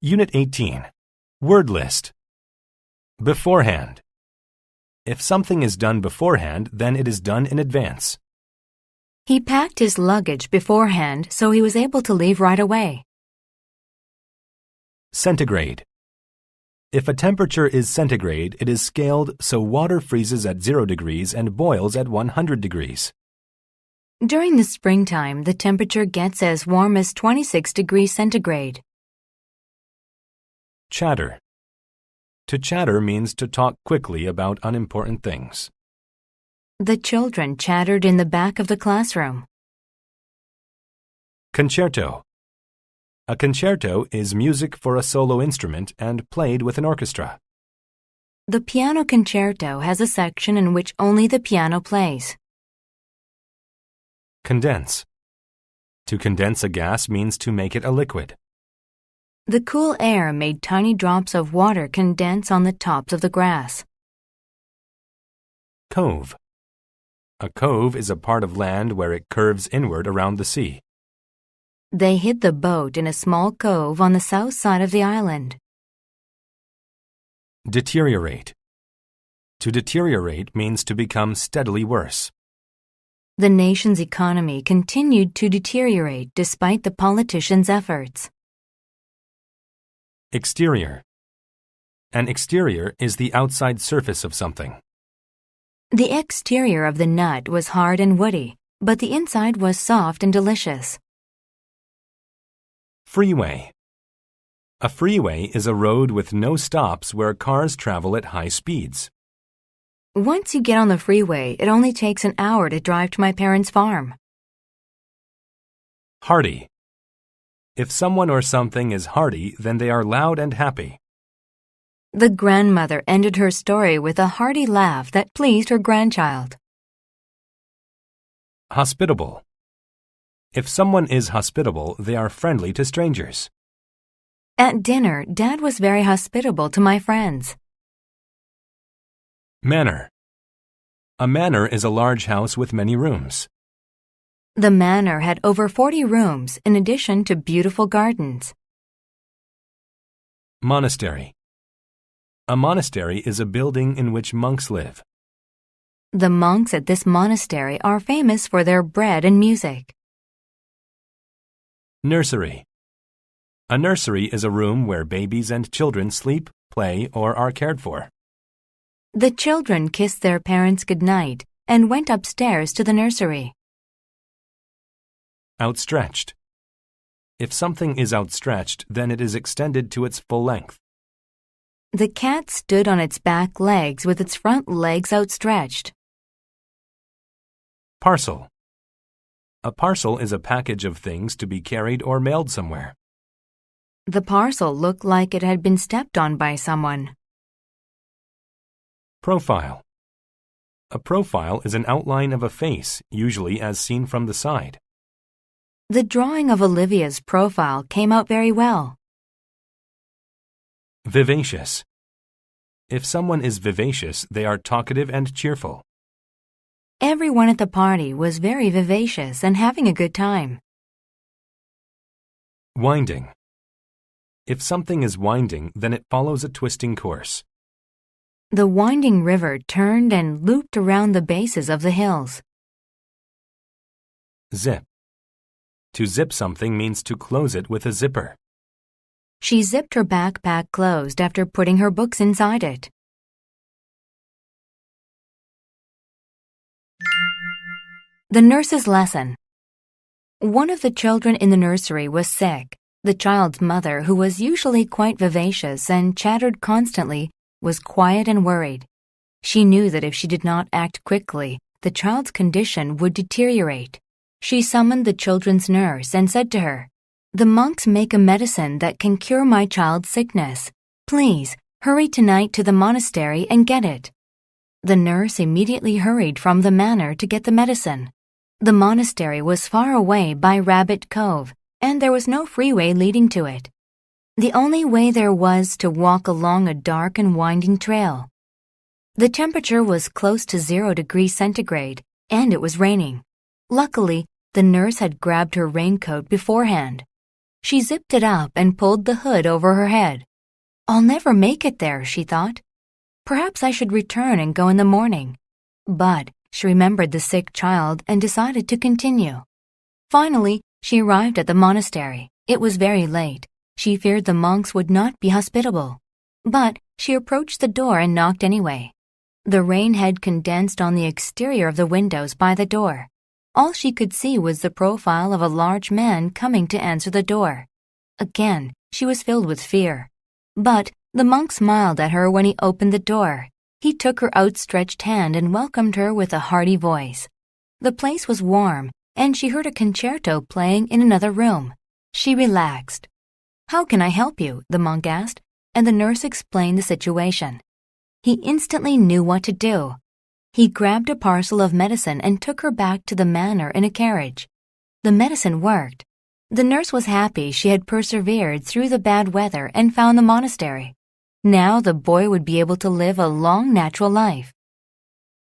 Unit 18. Word list. Beforehand. If something is done beforehand, then it is done in advance. He packed his luggage beforehand so he was able to leave right away. Centigrade. If a temperature is centigrade, it is scaled so water freezes at 0 degrees and boils at 100 degrees. During the springtime, the temperature gets as warm as 26 degrees centigrade. Chatter. To chatter means to talk quickly about unimportant things. The children chattered in the back of the classroom. Concerto. A concerto is music for a solo instrument and played with an orchestra. The piano concerto has a section in which only the piano plays. Condense. To condense a gas means to make it a liquid. The cool air made tiny drops of water condense on the tops of the grass. Cove. A cove is a part of land where it curves inward around the sea. They hid the boat in a small cove on the south side of the island. Deteriorate. To deteriorate means to become steadily worse. The nation's economy continued to deteriorate despite the politicians' efforts. Exterior. An exterior is the outside surface of something. The exterior of the nut was hard and woody, but the inside was soft and delicious. Freeway. A freeway is a road with no stops where cars travel at high speeds. Once you get on the freeway, it only takes an hour to drive to my parents' farm. Hearty. If someone or something is hearty, then they are loud and happy. The grandmother ended her story with a hearty laugh that pleased her grandchild. Hospitable. If someone is hospitable, they are friendly to strangers. At dinner, Dad was very hospitable to my friends. Manor. A manor is a large house with many rooms. The manor had over 40 rooms in addition to beautiful gardens. Monastery. A monastery is a building in which monks live. The monks at this monastery are famous for their bread and music. Nursery. A nursery is a room where babies and children sleep, play, or are cared for. The children kissed their parents goodnight and went upstairs to the nursery. Outstretched. If something is outstretched, then it is extended to its full length. The cat stood on its back legs with its front legs outstretched. Parcel. A parcel is a package of things to be carried or mailed somewhere. The parcel looked like it had been stepped on by someone. Profile. A profile is an outline of a face, usually as seen from the side. The drawing of Olivia's profile came out very well. Vivacious. If someone is vivacious, they are talkative and cheerful. Everyone at the party was very vivacious and having a good time. Winding. If something is winding, then it follows a twisting course. The winding river turned and looped around the bases of the hills. Zip. To zip something means to close it with a zipper. She zipped her backpack closed after putting her books inside it. The nurse's lesson. One of the children in the nursery was sick. The child's mother, who was usually quite vivacious and chattered constantly, was quiet and worried. She knew that if she did not act quickly, the child's condition would deteriorate. She summoned the children's nurse and said to her, "The monks make a medicine that can cure my child's sickness. Please, hurry tonight to the monastery and get it." The nurse immediately hurried from the manor to get the medicine. The monastery was far away by Rabbit Cove, and there was no freeway leading to it. The only way there was to walk along a dark and winding trail. The temperature was close to 0 degrees centigrade, and it was raining. Luckily, the nurse had grabbed her raincoat beforehand. She zipped it up and pulled the hood over her head. "I'll never make it there," she thought. "Perhaps I should return and go in the morning." But she remembered the sick child and decided to continue. Finally, she arrived at the monastery. It was very late. She feared the monks would not be hospitable. But she approached the door and knocked anyway. The rain had condensed on the exterior of the windows by the door. All she could see was the profile of a large man coming to answer the door. Again, she was filled with fear. But the monk smiled at her when he opened the door. He took her outstretched hand and welcomed her with a hearty voice. The place was warm, and she heard a concerto playing in another room. She relaxed. "How can I help you?" the monk asked, and the nurse explained the situation. He instantly knew what to do. He grabbed a parcel of medicine and took her back to the manor in a carriage. The medicine worked. The nurse was happy she had persevered through the bad weather and found the monastery. Now the boy would be able to live a long natural life.